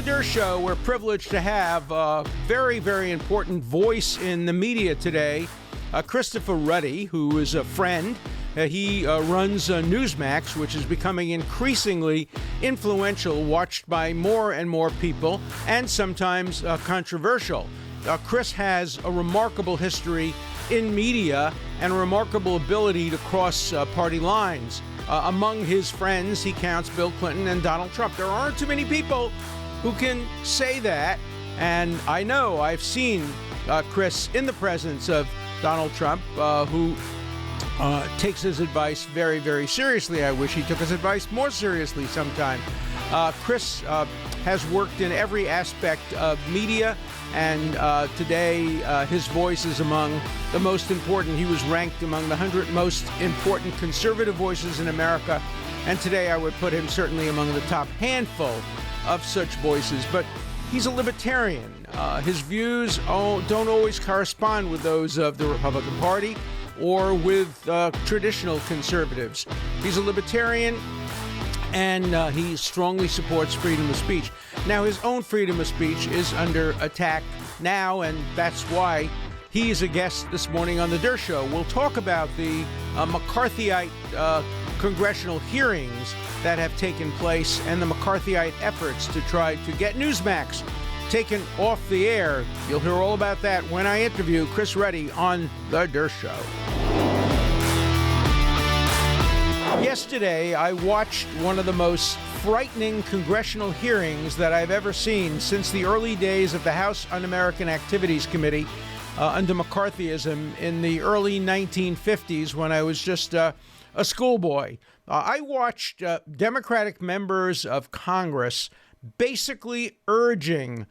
the Dershow, we're privileged to have a very, very important voice in the media today, Christopher Ruddy, who is a friend. He runs NEWSMAX, which is becoming increasingly influential, watched by more and more people, and sometimes controversial. Chris has a remarkable history in media and a remarkable ability to cross party lines. Among his friends, he counts Bill Clinton and Donald Trump. There aren't too many people who can say that, and I know I've seen Chris in the presence of Donald Trump, who takes his advice very, very seriously. I wish he took his advice more seriously sometime. Chris has worked in every aspect of media, and today his voice is among the most important. He was ranked among the 100 most important conservative voices in America, and today I would put him certainly among the top handful of such voices. But he's a libertarian. His views don't always correspond with those of the Republican Party or with traditional conservatives. He's a libertarian, and he strongly supports freedom of speech. Now, his own freedom of speech is under attack now, and that's why he is a guest this morning on the Dershow. We'll talk about the McCarthyite congressional hearings that have taken place and the McCarthyite efforts to try to get NEWSMAX taken off the air. You'll hear all about that when I interview Chris Ruddy on the Dershow. Yesterday, I watched one of the most frightening congressional hearings that I've ever seen since the early days of the House Un-American Activities Committee under McCarthyism in the early 1950s when I was just a schoolboy. I watched Democratic members of Congress basically urging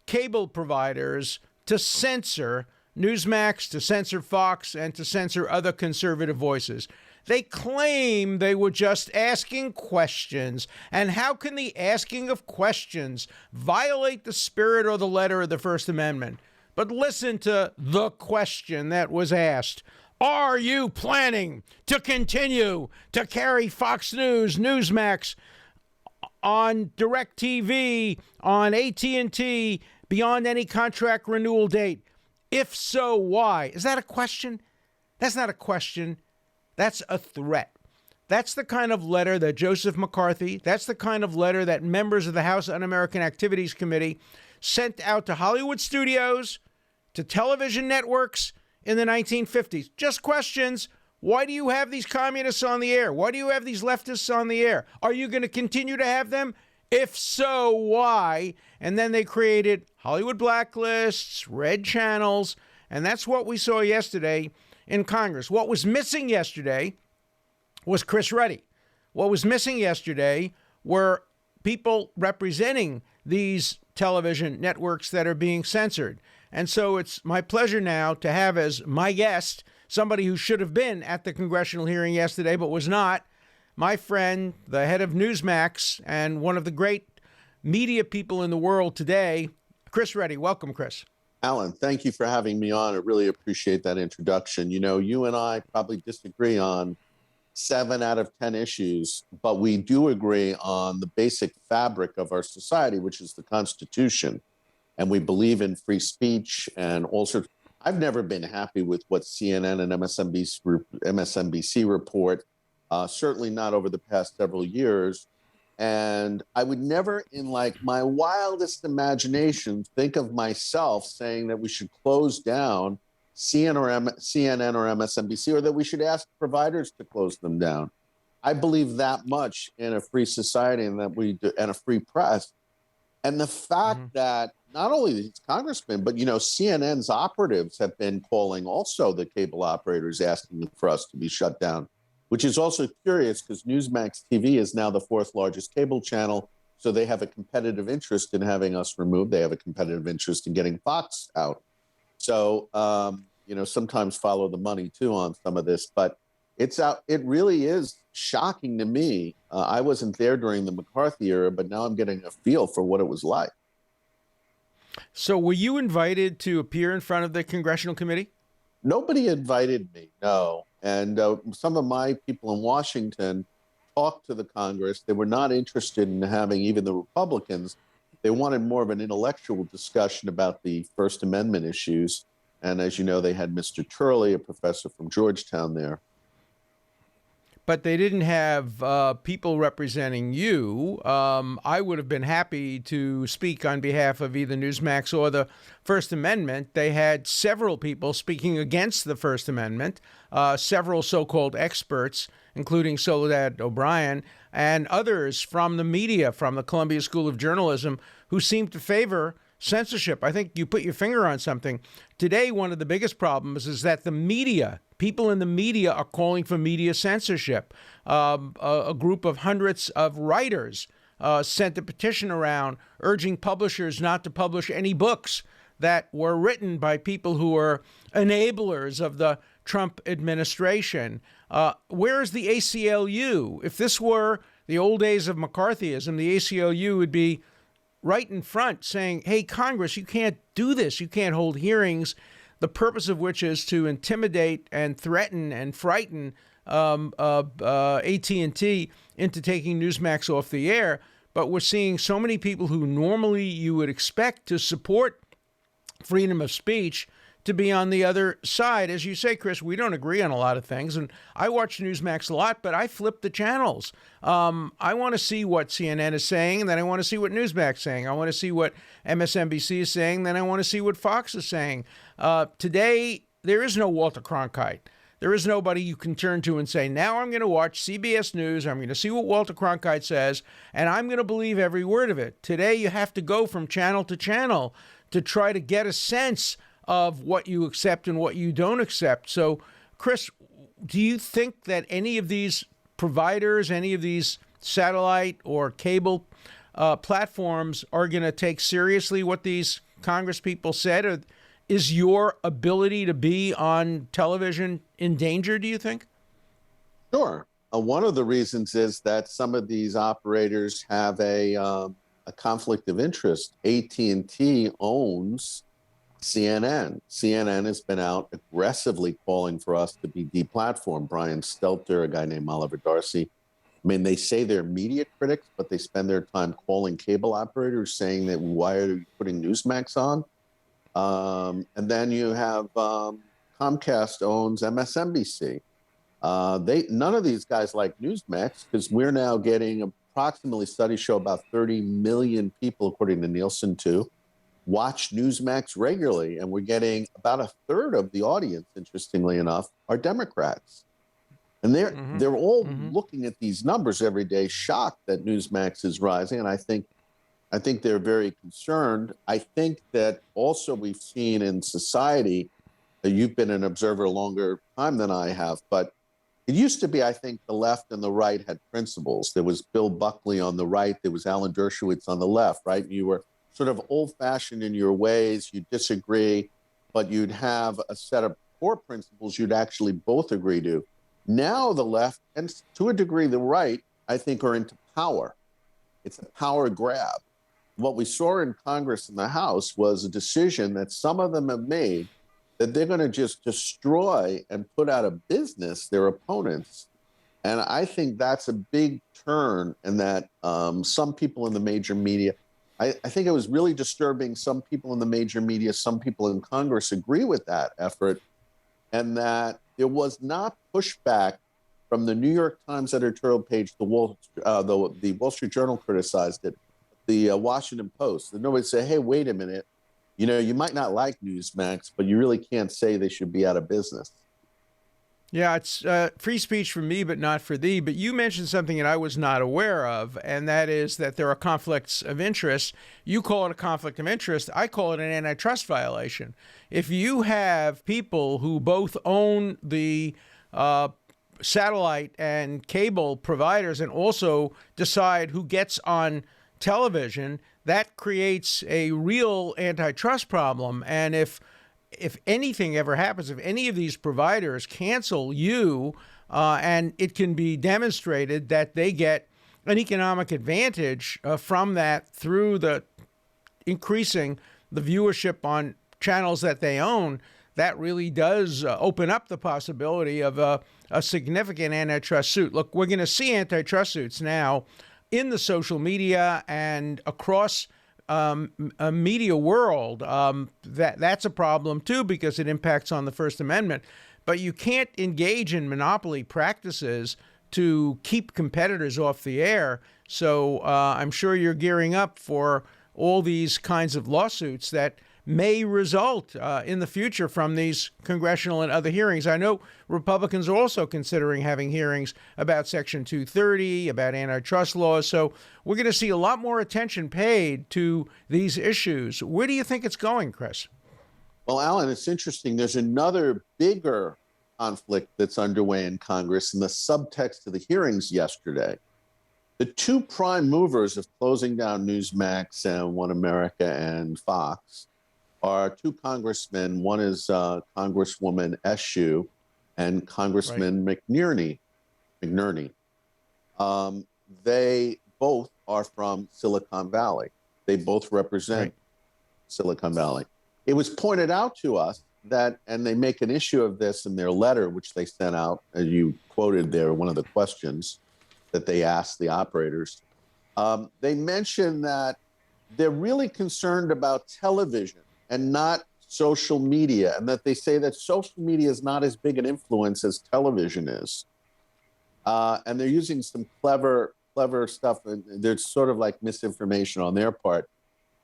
cable providers to censor NEWSMAX, to censor Fox, and to censor other conservative voices. They claim they were just asking questions. And how can the asking of questions violate the spirit or the letter of the First Amendment? But listen to the question that was asked. Are you planning to continue to carry Fox News, NEWSMAX, on DirecTV, on AT&T, beyond any contract renewal date? If so, why? Is that a question? That's not a question. That's a threat. That's the kind of letter that Joseph McCarthy, that's the kind of letter that members of the House Un-American Activities Committee sent out to Hollywood studios, to television networks in the 1950s. Just questions. Why do you have these communists on the air? Why do you have these leftists on the air? Are you going to continue to have them? If so, why? And then they created Hollywood blacklists, red channels, and that's what we saw yesterday in Congress. What was missing yesterday was Chris Ruddy. What was missing yesterday were people representing these television networks that are being censored. And so it's my pleasure now to have as my guest somebody who should have been at the congressional hearing yesterday but was not, my friend, the head of NEWSMAX and one of the great media people in the world today, Chris Ruddy. Welcome, Chris. Alan, thank you for having me on. I really appreciate that introduction. You know, you and I probably disagree on 7 out of 10 issues, but we do agree on the basic fabric of our society, which is the Constitution. And we believe in free speech and all sorts. I've never been happy with what CNN and MSNBC report, certainly not over the past several years. And I would never, in like my wildest imagination, think of myself saying that we should close down CNN or MSNBC, or that we should ask providers to close them down. I believe that much in a free society and that and a free press. And the fact that not only these congressmen, but, you know, CNN's operatives have been calling also the cable operators asking for us to be shut down, which is also curious because NEWSMAX TV is now the 4th largest cable channel. So they have a competitive interest in having us removed. They have a competitive interest in getting Fox out. So, you know, sometimes follow the money, too, on some of this. But it's out. It really is shocking to me. I wasn't there during the McCarthy era, but now I'm getting a feel for what it was like. So were you invited to appear in front of the congressional committee? Nobody invited me, no. And some of my people in Washington talked to the Congress. They were not interested in having even the Republicans. They wanted more of an intellectual discussion about the First Amendment issues. And as you know, they had Mr. Turley, a professor from Georgetown there. But they didn't have people representing you. I would have been happy to speak on behalf of either Newsmax or the First Amendment. They had several people speaking against the First Amendment, several so-called experts, including Soledad O'Brien, and others from the media, from the Columbia School of Journalism, who seemed to favor censorship. I think you put your finger on something. Today, one of the biggest problems is that the media, people in the media, are calling for media censorship. A group of hundreds of writers sent a petition around urging publishers not to publish any books that were written by people who were enablers of the Trump administration. Where is the ACLU? If this were the old days of McCarthyism, the ACLU would be right in front saying, hey, Congress, you can't do this. You can't hold hearings, the purpose of which is to intimidate and threaten and frighten AT&T into taking Newsmax off the air. But we're seeing so many people who normally you would expect to support freedom of speech to be on the other side. As you say, Chris, we don't agree on a lot of things. And I watch Newsmax a lot, but I flip the channels. I want to see what CNN is saying, and then I want to see what Newsmax is saying. I want to see what MSNBC is saying, then I want to see what Fox is saying. Today, there is no Walter Cronkite. There is nobody you can turn to and say, now I'm going to watch CBS News, I'm going to see what Walter Cronkite says, and I'm going to believe every word of it. Today, you have to go from channel to channel to try to get a sense of what you accept and what you don't accept. So, Chris, do you think that any of these providers, any of these satellite or cable platforms are going to take seriously what these Congress people said? Or is your ability to be on television in danger, do you think? Sure. One of the reasons is that some of these operators have a conflict of interest. AT&T owns CNN. CNN has been out aggressively calling for us to be deplatformed. Brian Stelter, a guy named Oliver Darcy. I mean, they say they're media critics, but they spend their time calling cable operators saying that why are you putting Newsmax on? And then you have Comcast owns MSNBC. None of these guys like Newsmax because we're now getting approximately, studies show about 30 million people, according to Nielsen, too, watch Newsmax regularly, and we're getting about a third of the audience, interestingly enough, are Democrats. And they're all looking at these numbers every day, shocked that Newsmax is rising, and I think they're very concerned. I think that also we've seen in society, you've been an observer a longer time than I have, but it used to be, I think, the left and the right had principles. There was Bill Buckley on the right, there was Alan Dershowitz on the left, right? You were sort of old-fashioned in your ways, you disagree, but you'd have a set of core principles you'd actually both agree to. Now the left, and to a degree the right, I think are into power. It's a power grab. What we saw in Congress and the House was a decision that some of them have made that they're going to just destroy and put out of business their opponents. And I think that's a big turn, and that some people in the major media, I think it was really disturbing. Some people in the major media, some people in Congress agree with that effort, and that there was not pushback from the New York Times editorial page. The Wall Street Journal criticized it. The Washington Post. And nobody said, hey, wait a minute. You know, you might not like Newsmax, but you really can't say they should be out of business. Yeah, it's free speech for me, but not for thee. But you mentioned something that I was not aware of, and that is that there are conflicts of interest. You call it a conflict of interest. I call it an antitrust violation. If you have people who both own the satellite and cable providers and also decide who gets on television, that creates a real antitrust problem. And if anything ever happens, if any of these providers cancel you, and it can be demonstrated that they get an economic advantage from that through the increasing the viewership on channels that they own, that really does open up the possibility of a significant antitrust suit. Look, we're going to see antitrust suits now in the social media and across media world, that's a problem too, because it impacts on the First Amendment. But you can't engage in monopoly practices to keep competitors off the air. So I'm sure you're gearing up for all these kinds of lawsuits that may result in the future from these congressional and other hearings. I know Republicans are also considering having hearings about Section 230, about antitrust laws. So we're going to see a lot more attention paid to these issues. Where do you think it's going, Chris? Well, Alan, it's interesting. There's another bigger conflict that's underway in Congress in the subtext of the hearings yesterday. The two prime movers of closing down NEWSMAX and One America and Fox are two congressmen. One is Congresswoman Eshoo and Congressman McNerney. They both are from Silicon Valley. They both represent Silicon Valley. It was pointed out to us that, and they make an issue of this in their letter, which they sent out, as you quoted there, one of the questions that they asked the operators. They mentioned that they're really concerned about television and not social media, and that they say that social media is not as big an influence as television is. And they're using some clever stuff, and there's sort of like misinformation on their part.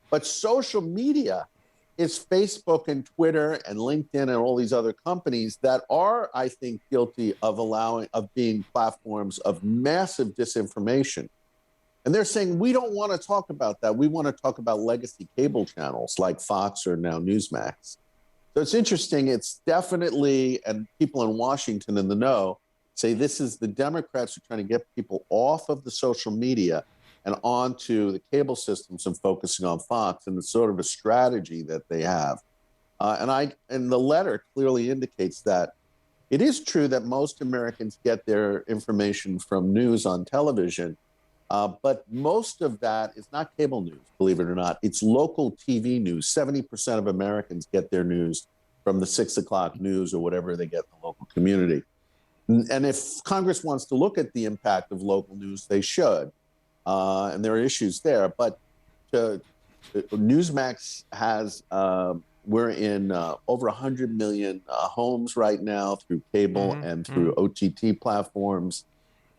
But social media is Facebook and Twitter and LinkedIn and all these other companies that are, I think, guilty of being platforms of massive disinformation. And they're saying, we don't want to talk about that. We want to talk about legacy cable channels like Fox or now NEWSMAX. So it's interesting. It's definitely, and people in Washington in the know say this is the Democrats are trying to get people off of the social media and onto the cable systems and focusing on Fox, and it's sort of a strategy that they have. And the letter clearly indicates that it is true that most Americans get their information from news on television, but most of that is not cable news, believe it or not. It's local TV news. 70% of Americans get their news from the 6 o'clock news or whatever they get in the local community. And if Congress wants to look at the impact of local news, they should. And there are issues there. But NEWSMAX has, we're in over 100 million homes right now through cable and through OTT platforms.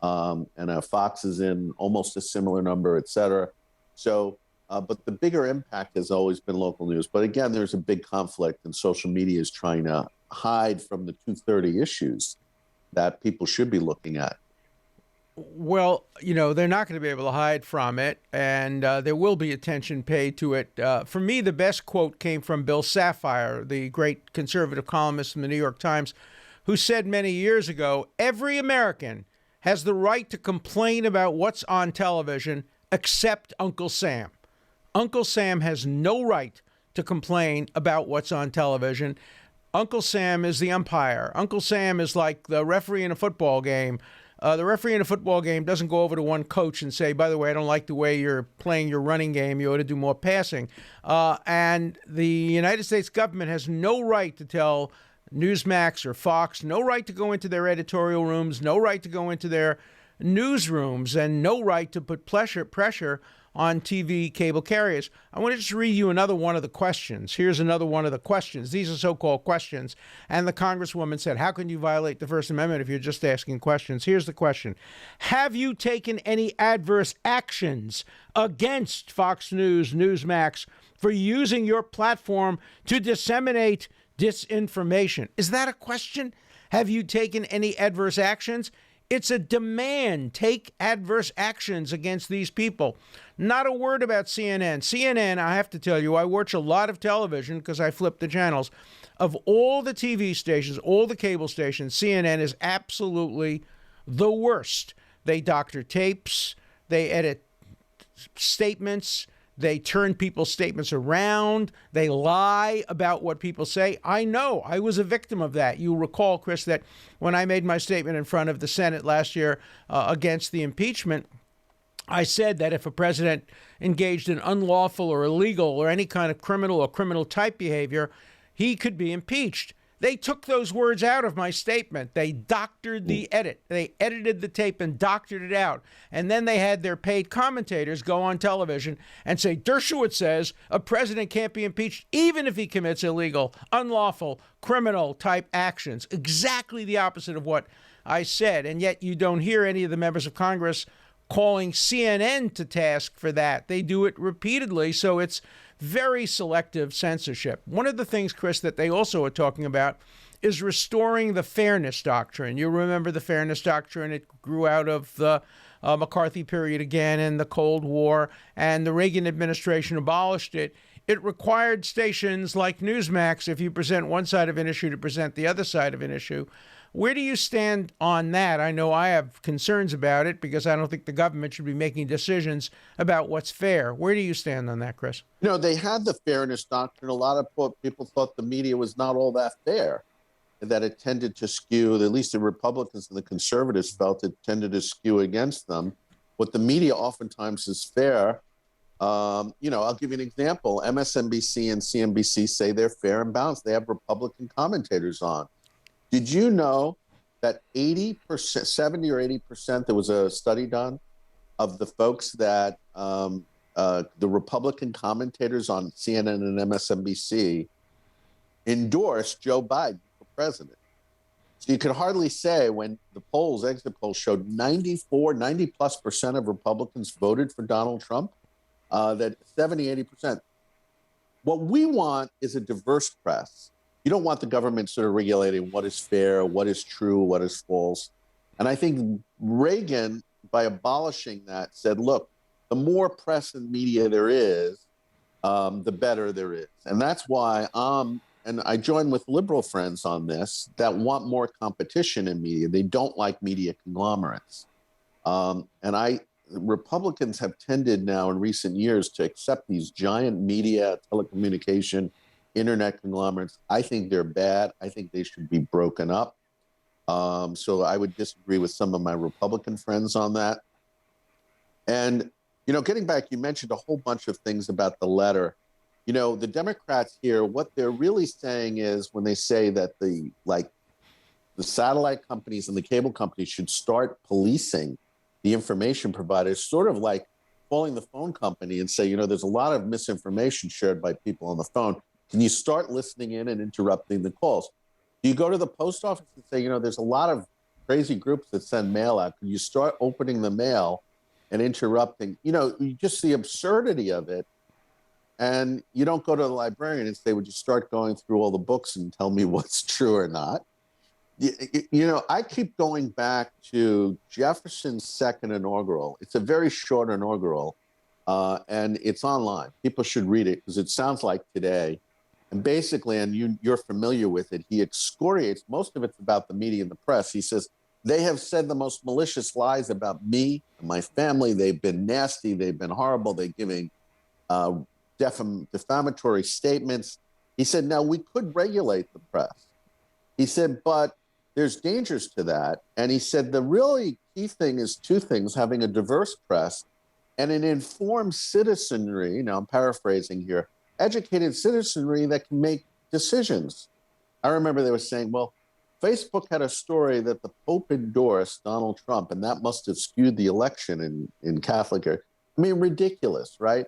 And Fox is in almost a similar number, et cetera. So, but the bigger impact has always been local news. But again, there's a big conflict, and social media is trying to hide from the 230 issues that people should be looking at. Well, they're not going to be able to hide from it, and there will be attention paid to it. For me, the best quote came from Bill Safire, the great conservative columnist from the New York Times, who said many years ago, every American has the right to complain about what's on television except Uncle Sam. Uncle Sam has no right to complain about what's on television. Uncle Sam is the umpire. Uncle Sam is like the referee in a football game. The referee in a football game doesn't go over to one coach and say, by the way, I don't like the way you're playing your running game. You ought to do more passing. And the United States government has no right to tell NEWSMAX or Fox, no right to go into their editorial rooms, no right to go into their newsrooms, and no right to put pressure on TV cable carriers. I want to just read you another one of the questions. Here's another one of the questions. These are so-called questions. And the Congresswoman said, how can you violate the First Amendment if you're just asking questions? Here's the question. Have you taken any adverse actions against Fox News, NEWSMAX, for using your platform to disseminate disinformation? Is that a question? Have you taken any adverse actions? It's a demand. Take adverse actions against these people. Not a word about CNN. CNN, I have to tell you, I watch a lot of television because I flip the channels. Of all the TV stations, all the cable stations, CNN is absolutely the worst. They doctor tapes. They edit statements. They turn people's statements around. They lie about what people say. I know. I was a victim of that. You recall, Chris, that when I made my statement in front of the Senate last year against the impeachment, I said that if a president engaged in unlawful or illegal or any kind of criminal or criminal type behavior, he could be impeached. They took those words out of my statement. They doctored the edit. They edited the tape and doctored it out. And then they had their paid commentators go on television and say, Dershowitz says a president can't be impeached even if he commits illegal, unlawful, criminal type actions. Exactly the opposite of what I said. And yet you don't hear any of the members of Congress calling CNN to task for that. They do it repeatedly. So it's very selective censorship. One of the things, Chris, that they also are talking about is restoring the fairness doctrine. You remember the fairness doctrine. It grew out of the McCarthy period again and the Cold War, and the Reagan administration abolished it. It required stations like NEWSMAX, if you present one side of an issue, to present the other side of an issue. Where do you stand on that? I know I have concerns about it because I don't think the government should be making decisions about what's fair. Where do you stand on that, Chris? You know, they had the fairness doctrine. A lot of people thought the media was not all that fair, and that it tended to skew, at least the Republicans and the conservatives felt it tended to skew against them. What the media oftentimes is fair. I'll give you an example. MSNBC and CNBC say they're fair and balanced. They have Republican commentators on. Did you know that 80%, 70 or 80%, there was a study done of the folks that the Republican commentators on CNN and MSNBC endorsed Joe Biden for president. So you could hardly say when the exit polls showed 90+% of Republicans voted for Donald Trump, that 70, 80%. What we want is a diverse press. You don't want the government sort of regulating what is fair, what is true, what is false. And I think Reagan, by abolishing that, said, look, the more press and media there is, the better there is. And that's why and I join with liberal friends on this, that want more competition in media. They don't like media conglomerates. Republicans have tended now in recent years to accept these giant media, telecommunication, internet conglomerates. I think they're bad. I think they should be broken up. So I would disagree with some of my Republican friends on that. And, getting back, you mentioned a whole bunch of things about the letter. The Democrats here, what they're really saying is when they say that the satellite companies and the cable companies should start policing the information providers, sort of like calling the phone company and say, there's a lot of misinformation shared by people on the phone. Can you start listening in and interrupting the calls? Do you go to the post office and say, there's a lot of crazy groups that send mail out. Can you start opening the mail and interrupting? You just the absurdity of it. And you don't go to the librarian and say, would you start going through all the books and tell me what's true or not? I keep going back to Jefferson's second inaugural. It's a very short inaugural, and it's online. People should read it because it sounds like today. And basically, and you're familiar with it, he excoriates, most of it's about the media and the press. He says, they have said the most malicious lies about me and my family. They've been nasty. They've been horrible. They're giving defamatory statements. He said, now we could regulate the press. He said, but there's dangers to that. And he said, the really key thing is two things: having a diverse press and an informed citizenry. Now I'm paraphrasing here. Educated citizenry that can make decisions. I remember they were saying, well, Facebook had a story that the Pope endorsed Donald Trump, and that must have skewed the election in Catholic area. I mean, ridiculous, right?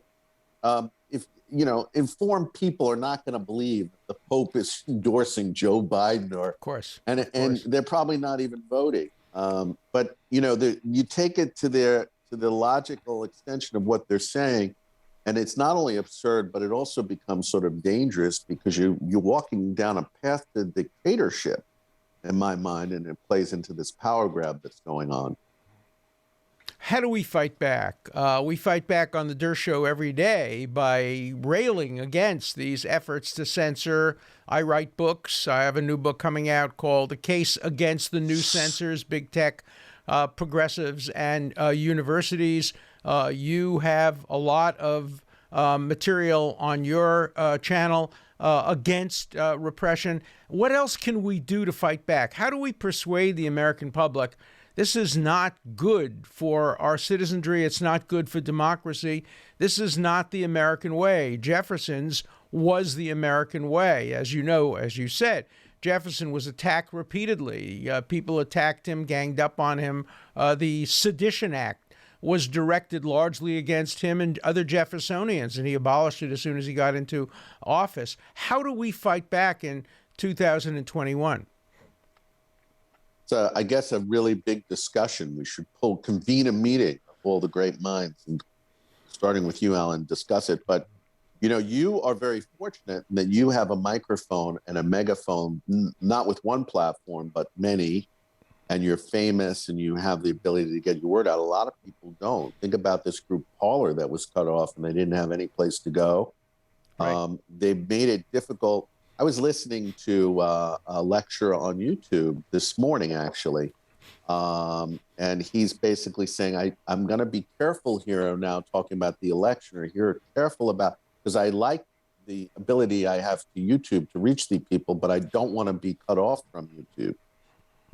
Informed people are not going to believe the Pope is endorsing Joe Biden, of course, and they're probably not even voting. But you take it to the logical extension of what they're saying. And it's not only absurd, but it also becomes sort of dangerous because you're walking down a path to dictatorship, in my mind, and it plays into this power grab that's going on. How do we fight back? We fight back on the Dershow every day by railing against these efforts to censor. I write books. I have a new book coming out called The Case Against the New Censors, Big Tech, Progressives, and Universities. You have a lot of material on your channel against repression. What else can we do to fight back? How do we persuade the American public this is not good for our citizenry? It's not good for democracy. This is not the American way. Jefferson's was the American way, as you know, as you said. Jefferson was attacked repeatedly. People attacked him, ganged up on him. The Sedition Act was directed largely against him and other Jeffersonians, and he abolished it as soon as he got into office. How do we fight back in 2021? So I guess a really big discussion. We should convene a meeting of all the great minds, and starting with you, Alan, discuss it. But, you know, you are very fortunate that you have a microphone and a megaphone, not with one platform, but many, and you're famous and you have the ability to get your word out. A lot of people don't. Think about this group Parler that was cut off and they didn't have any place to go. Right. They've made it difficult. I was listening to a lecture on YouTube this morning, actually, and he's basically saying, I'm going to be careful here now talking about the election, or here careful about, because I like the ability I have to YouTube to reach the people, but I don't want to be cut off from YouTube.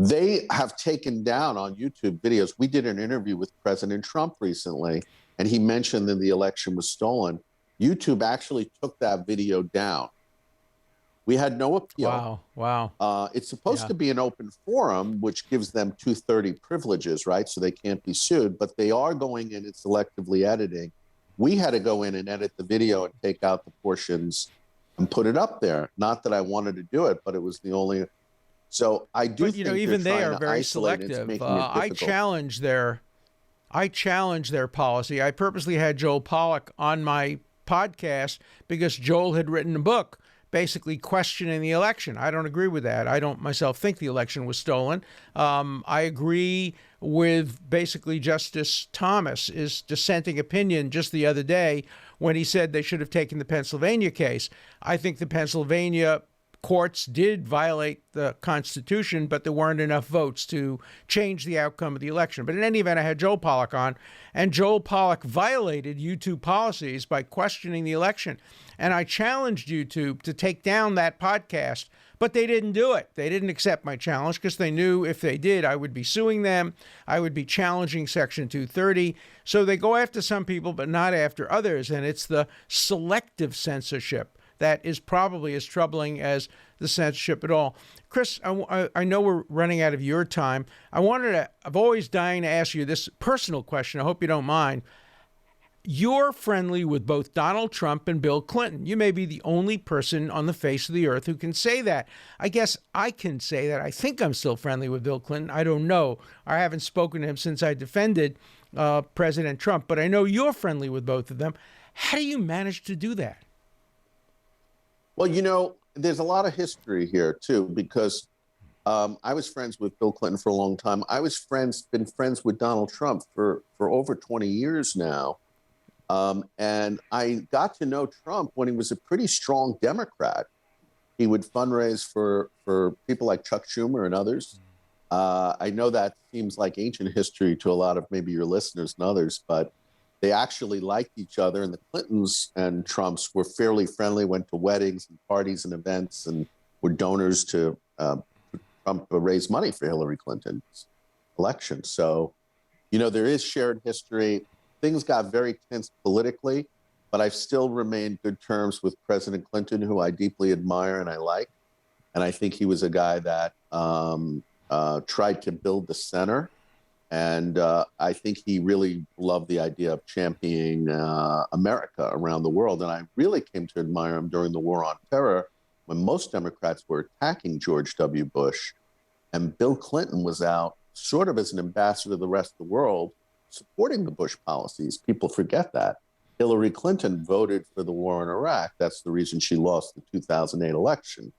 They have taken down on YouTube videos. We did an interview with President Trump recently, and he mentioned that the election was stolen. YouTube actually took that video down. We had no appeal. Wow. It's supposed to be an open forum, which gives them 230 privileges, right? So they can't be sued, but they are going in and selectively editing. We had to go in and edit the video and take out the portions and put it up there. Not that I wanted to do it, but it was the only. So I do think even they are very selective. I challenge their policy. I purposely had Joel Pollack on my podcast because Joel had written a book basically questioning the election. I don't agree with that. I don't myself think the election was stolen. I agree with basically Justice Thomas's dissenting opinion just the other day when he said they should have taken the Pennsylvania case. I think the Pennsylvania courts did violate the Constitution, but there weren't enough votes to change the outcome of the election. But in any event, I had Joel Pollack on, and Joel Pollack violated YouTube policies by questioning the election. And I challenged YouTube to take down that podcast, but they didn't do it. They didn't accept my challenge because they knew if they did, I would be suing them. I would be challenging Section 230. So they go after some people, but not after others. And it's the selective censorship that is probably as troubling as the censorship at all. Chris, I know we're running out of your time. I'm always dying to ask you this personal question. I hope you don't mind. You're friendly with both Donald Trump and Bill Clinton. You may be the only person on the face of the earth who can say that. I guess I can say that. I think I'm still friendly with Bill Clinton. I don't know. I haven't spoken to him since I defended President Trump, but I know you're friendly with both of them. How do you manage to do that? Well, you know, there's a lot of history here, too, because I was friends with Bill Clinton for a long time. I was been friends with Donald Trump for over 20 years now. And I got to know Trump when he was a pretty strong Democrat. He would fundraise for people like Chuck Schumer and others. I know that seems like ancient history to a lot of maybe your listeners and others, but they actually liked each other, and the Clintons and Trumps were fairly friendly, went to weddings and parties and events, and were donors to Trump raise money for Hillary Clinton's election. So, you know, there is shared history. Things got very tense politically, but I've still remained good terms with President Clinton, who I deeply admire and I like. And I think he was a guy that tried to build the center. And I think he really loved the idea of championing America around the world. And I really came to admire him during the War on Terror, when most Democrats were attacking George W. Bush. And Bill Clinton was out sort of as an ambassador to the rest of the world, supporting the Bush policies. People forget that. Hillary Clinton voted for the war in Iraq. That's the reason she lost the 2008 election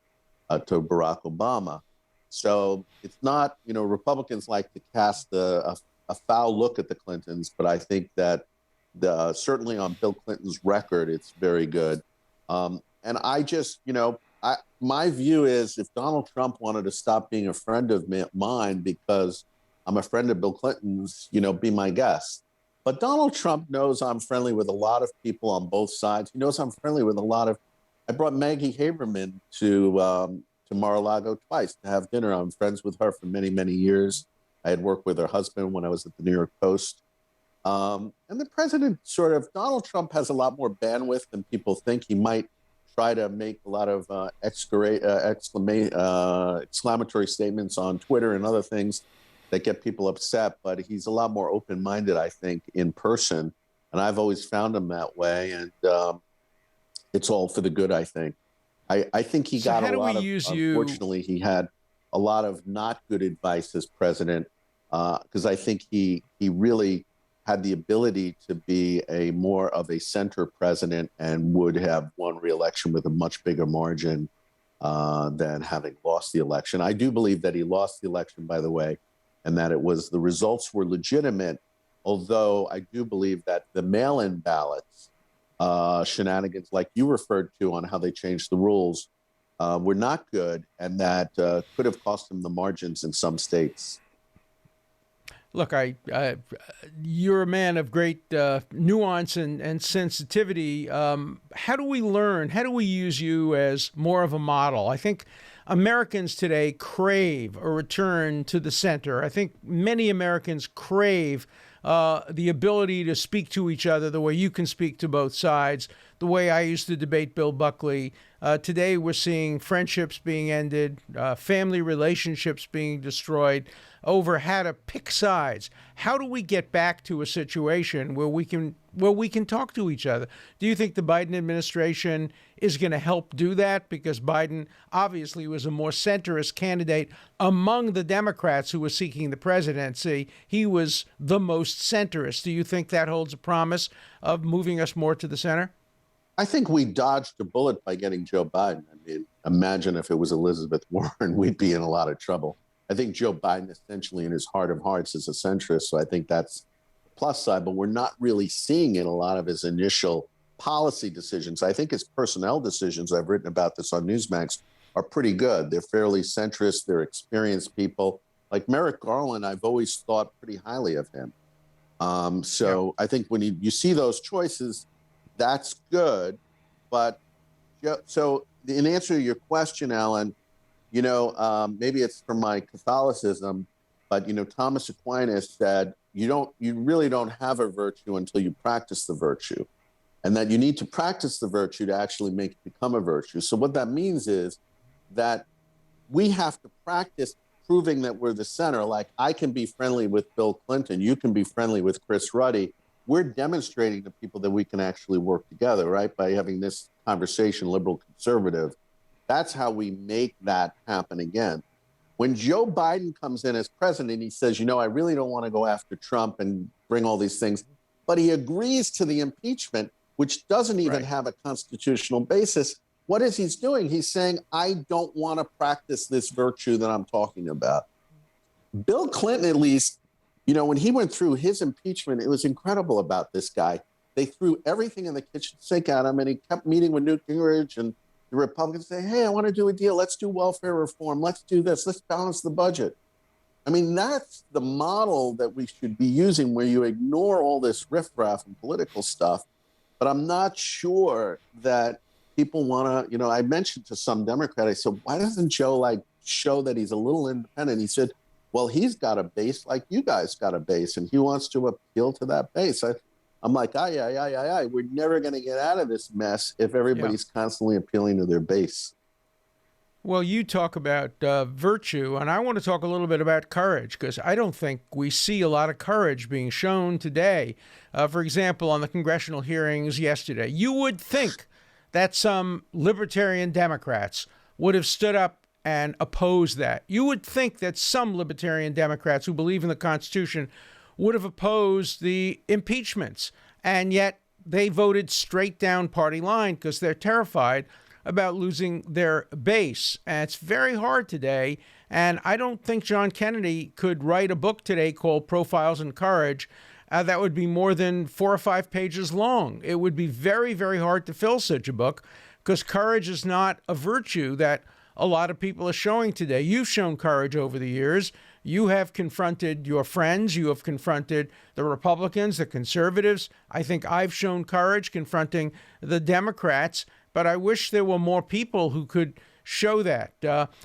to Barack Obama. So it's not, you know, Republicans like to cast a foul look at the Clintons, but I think that certainly on Bill Clinton's record, it's very good. And I just, you know, my view is if Donald Trump wanted to stop being a friend of mine because I'm a friend of Bill Clinton's, you know, be my guest. But Donald Trump knows I'm friendly with a lot of people on both sides. He knows I'm friendly with a lot of. I brought Maggie Haberman to Mar-a-Lago twice to have dinner. I'm friends with her for many, many years. I had worked with her husband when I was at the New York Post. And the president Donald Trump has a lot more bandwidth than people think. He might try to make a lot of exclamatory statements on Twitter and other things that get people upset. But he's a lot more open-minded, I think, in person. And I've always found him that way. And it's all for the good, I think. I think he got a lot of, unfortunately, he had a lot of not good advice as president, because I think he really had the ability to be more of a center president and would have won re-election with a much bigger margin than having lost the election. I do believe that he lost the election, by the way, and that the results were legitimate, although I do believe that the mail-in ballots, shenanigans like you referred to on how they changed the rules, were not good, and that could have cost him the margins in some states. Look, you're a man of great nuance and sensitivity. How do we learn? How do we use you as more of a model? I think Americans today crave a return to the center. I think many Americans crave the ability to speak to each other the way you can speak to both sides, the way I used to debate Bill Buckley. Today, we're seeing friendships being ended, family relationships being destroyed over how to pick sides. How do we get back to a situation where we can talk to each other? Do you think the Biden administration is going to help do that? Because Biden obviously was a more centrist candidate among the Democrats who were seeking the presidency. He was the most centrist. Do you think that holds a promise of moving us more to the center? I think we dodged a bullet by getting Joe Biden. I mean, imagine if it was Elizabeth Warren, we'd be in a lot of trouble. I think Joe Biden, essentially, in his heart of hearts, is a centrist. So I think that's the plus side, but we're not really seeing in a lot of his initial policy decisions. I think his personnel decisions, I've written about this on NEWSMAX, are pretty good. They're fairly centrist. They're experienced people. Like Merrick Garland, I've always thought pretty highly of him. I think when you see those choices, that's good. But so in answer to your question, Alan, maybe it's from my Catholicism, but, Thomas Aquinas said, you really don't have a virtue until you practice the virtue, and that you need to practice the virtue to actually make it become a virtue. So what that means is that we have to practice proving that we're the center. Like, I can be friendly with Bill Clinton. You can be friendly with Chris Ruddy. We're demonstrating to people that we can actually work together, right? By having this conversation, liberal, conservative. That's how we make that happen again. When Joe Biden comes in as president, he says, I really don't want to go after Trump and bring all these things, but he agrees to the impeachment, which doesn't even have a constitutional basis. What is he doing? He's saying, I don't want to practice this virtue that I'm talking about. Bill Clinton, at least, when he went through his impeachment, it was incredible about this guy. They threw everything in the kitchen sink at him, and he kept meeting with Newt Gingrich, and the Republicans say, hey, I want to do a deal. Let's do welfare reform. Let's do this. Let's balance the budget. I mean, that's the model that we should be using, where you ignore all this riffraff and political stuff. But I'm not sure that people want to, I mentioned to some Democrat, I said, why doesn't Joe show that he's a little independent? He said, well, he's got a base like you guys got a base, and he wants to appeal to that base. I'm like, we're never going to get out of this mess if everybody's constantly appealing to their base. Well, you talk about virtue, and I want to talk a little bit about courage, because I don't think we see a lot of courage being shown today. For example, on the congressional hearings yesterday, you would think that some libertarian Democrats would have stood up and opposed that. You would think that some libertarian Democrats who believe in the Constitution would have opposed the impeachments, and yet they voted straight down party line because they're terrified about losing their base. And it's very hard today, and I don't think John Kennedy could write a book today called Profiles in Courage that would be more than 4 or 5 pages long. It would be very, very hard to fill such a book, because courage is not a virtue that a lot of people are showing today. You've shown courage over the years. You have confronted your friends. You have confronted the Republicans, the conservatives. I think I've shown courage confronting the Democrats, but I wish there were more people who could show that.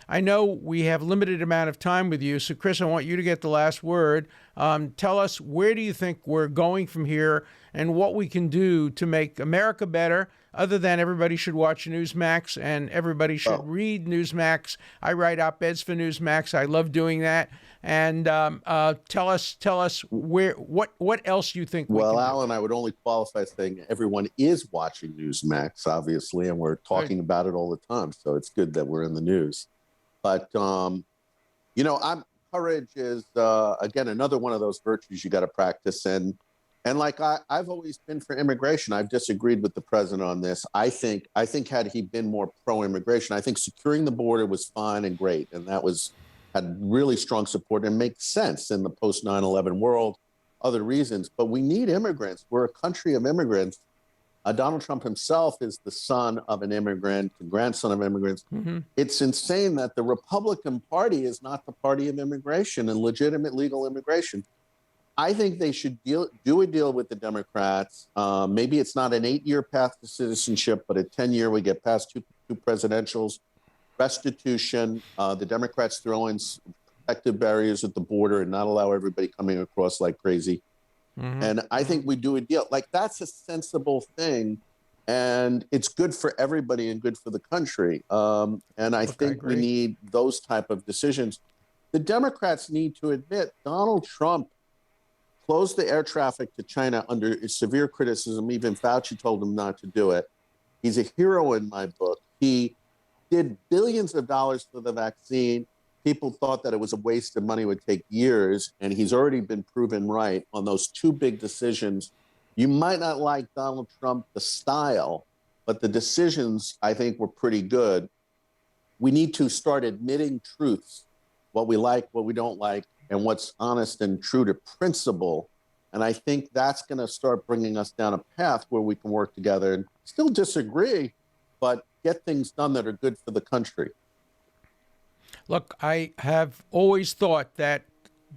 I know we have limited amount of time with you, so Chris, I want you to get the last word. Tell us, where do you think we're going from here, and what we can do to make America better. Other than everybody should watch Newsmax and everybody should read Newsmax. I write op-eds for Newsmax. I love doing that. And tell us what else you think we can do. Alan, I would only qualify saying everyone is watching Newsmax, obviously, and we're talking about it all the time. So it's good that we're in the news. But courage is again another one of those virtues you got to practice. And like I've always been for immigration. I've disagreed with the president on this. I think had he been more pro-immigration, I think securing the border was fine and great, and that had really strong support and makes sense in the post 9/11 world. Other reasons, but we need immigrants. We're a country of immigrants. Donald Trump himself is the son of an immigrant, the grandson of immigrants. Mm-hmm. It's insane that the Republican Party is not the party of immigration and legitimate legal immigration. I think they should do a deal with the Democrats. Maybe it's not an 8-year path to citizenship, but a 10-year, we get past two presidentials, restitution. The Democrats throw in protective barriers at the border and not allow everybody coming across like crazy. Mm-hmm. And I think we do a deal. Like, that's a sensible thing. And it's good for everybody and good for the country. And I think we need those type of decisions. The Democrats need to admit Donald Trump closed the air traffic to China under severe criticism. Even Fauci told him not to do it. He's a hero in my book. He did billions of dollars for the vaccine. People thought that it was a waste of money, would take years, and he's already been proven right on those two big decisions. You might not like Donald Trump, the style, but the decisions, I think, were pretty good. We need to start admitting truths, what we like, what we don't like, and what's honest and true to principle. And I think that's going to start bringing us down a path where we can work together and still disagree, but get things done that are good for the country. Look, I have always thought that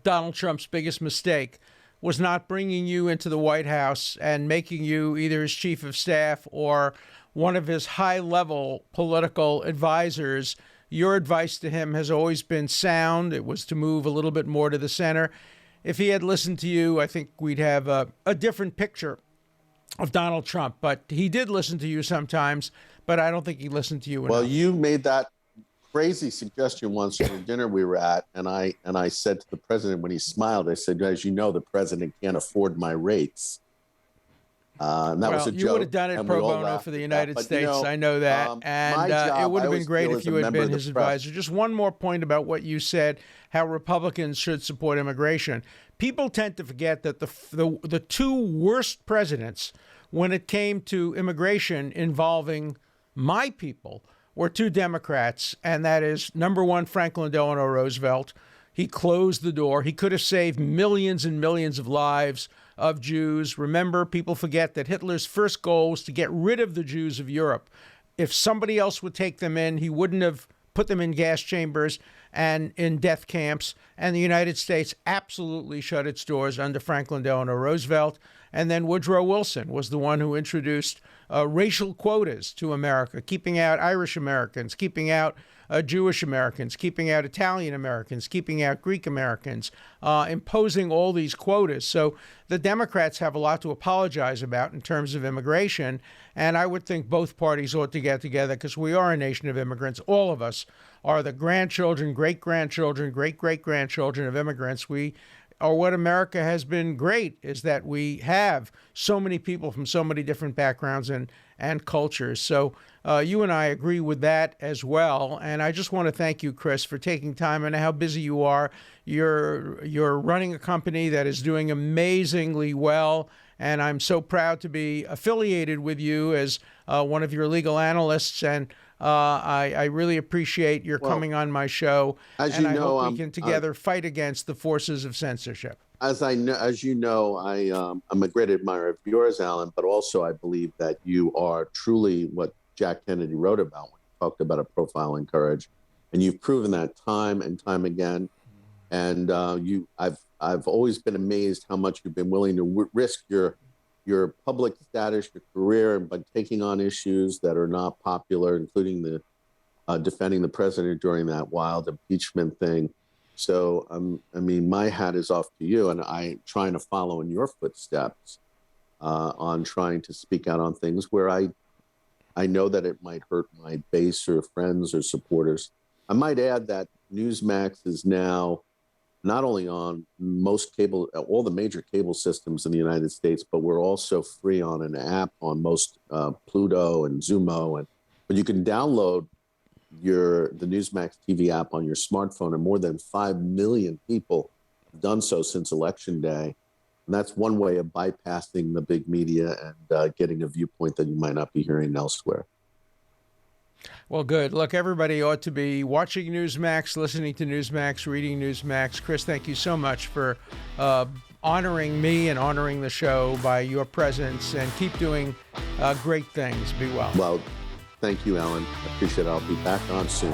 Donald Trump's biggest mistake was not bringing you into the White House and making you either his chief of staff or one of his high-level political advisors. Your advice to him has always been sound. It was to move a little bit more to the center. If he had listened to you, I think we'd have a different picture of Donald Trump. But he did listen to you sometimes, but I don't think he listened to you enough. Well, you made that crazy suggestion once at a dinner we were at, and I said to the president when he smiled, I said, as you know, the president can't afford my rates. And that was a joke. You would have done it pro bono for the United States. I know that. And it would have been great if you had been his advisor. Just one more point about what you said, how Republicans should support immigration. People tend to forget that the two worst presidents when it came to immigration involving my people were two Democrats, and that is, number one, Franklin Delano Roosevelt. He closed the door. He could have saved millions and millions of lives of Jews. Remember, people forget that Hitler's first goal was to get rid of the Jews of Europe. If somebody else would take them in, he wouldn't have put them in gas chambers and in death camps. And the United States absolutely shut its doors under Franklin Delano Roosevelt. And then Woodrow Wilson was the one who introduced racial quotas to America, keeping out Irish Americans, keeping out Jewish Americans, keeping out Italian Americans, keeping out Greek Americans, imposing all these quotas. So the Democrats have a lot to apologize about in terms of immigration. And I would think both parties ought to get together because we are a nation of immigrants. All of us are the grandchildren, great-grandchildren, great-great-grandchildren of immigrants. We are what America has been great, is that we have so many people from so many different backgrounds and cultures. So you and I agree with that as well. And I just want to thank you, Chris, for taking time. And how busy you are. You're running a company that is doing amazingly well. And I'm so proud to be affiliated with you as one of your legal analysts. And I really appreciate your coming on my show. As you know, hope we can together fight against the forces of censorship. As you know, I'm a great admirer of yours, Alan, but also I believe that you are truly what Jack Kennedy wrote about when he talked about a profile in courage, and you've proven that time and time again. And I've always been amazed how much you've been willing to risk your public status, your career, by taking on issues that are not popular, including the defending the president during that wild impeachment thing. So, I mean, my hat is off to you, and I'm trying to follow in your footsteps. on trying to speak out on things where I know that it might hurt my base or friends or supporters. I might add that NEWSMAX is now not only on all the major cable systems in the United States, but we're also free on an app on most Pluto and Zumo, but you can download the NEWSMAX TV app on your smartphone, and more than 5 million people have done so since Election Day. And that's one way of bypassing the big media and getting a viewpoint that you might not be hearing elsewhere. Well, good. Look, everybody ought to be watching NEWSMAX, listening to NEWSMAX, reading NEWSMAX. Chris, thank you so much for honoring me and honoring the show by your presence, and keep doing great things. Be well. Well, thank you, Alan. I appreciate it. I'll be back on soon.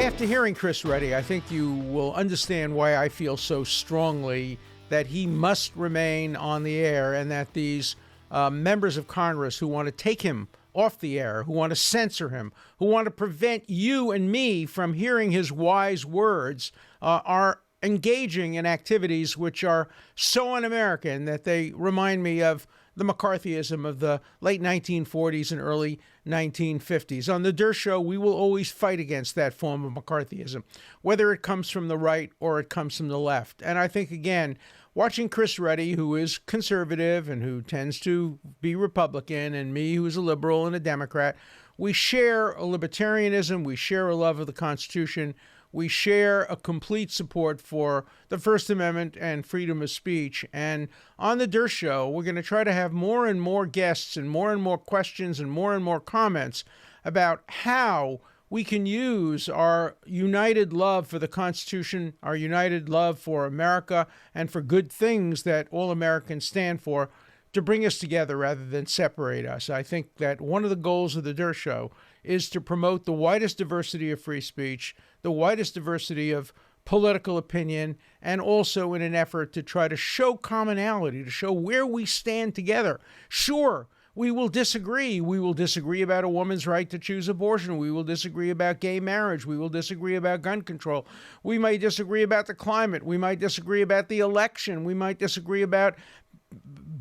After hearing Chris Ruddy, I think you will understand why I feel so strongly that he must remain on the air, and that these members of Congress who want to take him off the air, who want to censor him, who want to prevent you and me from hearing his wise words, are engaging in activities which are so un-American that they remind me of the McCarthyism of the late 1940s and early 1950s. On the Dershow, we will always fight against that form of McCarthyism, whether it comes from the right or it comes from the left. And I think, again, watching Chris Ruddy, who is conservative and who tends to be Republican, and me, who is a liberal and a Democrat, we share a libertarianism, we share a love of the Constitution, we share a complete support for the First Amendment and freedom of speech. And on the Dershow, we're going to try to have more and more guests and more questions and more comments about how we can use our united love for the Constitution, our united love for America, and for good things that all Americans stand for, to bring us together rather than separate us. I think that one of the goals of the Dershow is to promote the widest diversity of free speech, the widest diversity of political opinion, and also in an effort to try to show commonality, to show where we stand together. Sure, we will disagree. We will disagree about a woman's right to choose abortion. We will disagree about gay marriage. We will disagree about gun control. We might disagree about the climate. We might disagree about the election. We might disagree about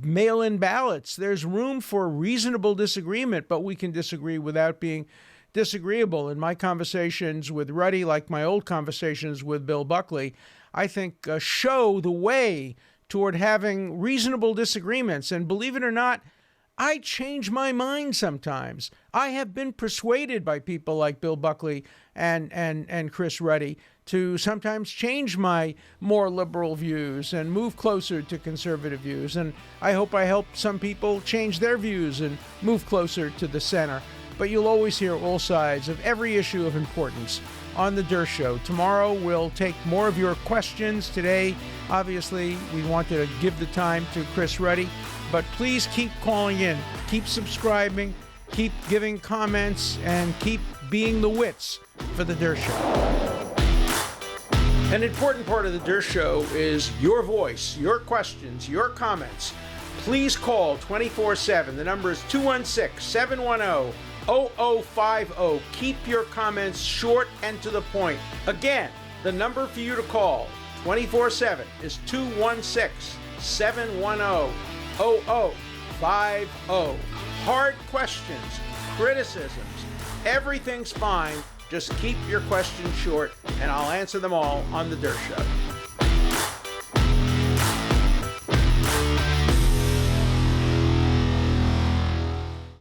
mail-in ballots. There's room for reasonable disagreement, but we can disagree without being disagreeable. In my conversations with Ruddy, like my old conversations with Bill Buckley, I think show the way toward having reasonable disagreements. And believe it or not, I change my mind sometimes. I have been persuaded by people like Bill Buckley and Chris Ruddy to sometimes change my more liberal views and move closer to conservative views. And I hope I help some people change their views and move closer to the center. But you'll always hear all sides of every issue of importance on the Dershow. Tomorrow we'll take more of your questions. Today, obviously, we wanted to give the time to Chris Ruddy. But please keep calling in, keep subscribing, keep giving comments, and keep being the wits for the Dershow. An important part of the Dershow is your voice, your questions, your comments. Please call 24/7. The number is 216-710-0050. Keep your comments short and to the point. Again, the number for you to call 24/7 is 216-710-0050. Hard questions, criticisms, everything's fine. Just keep your questions short, and I'll answer them all on the Dershow.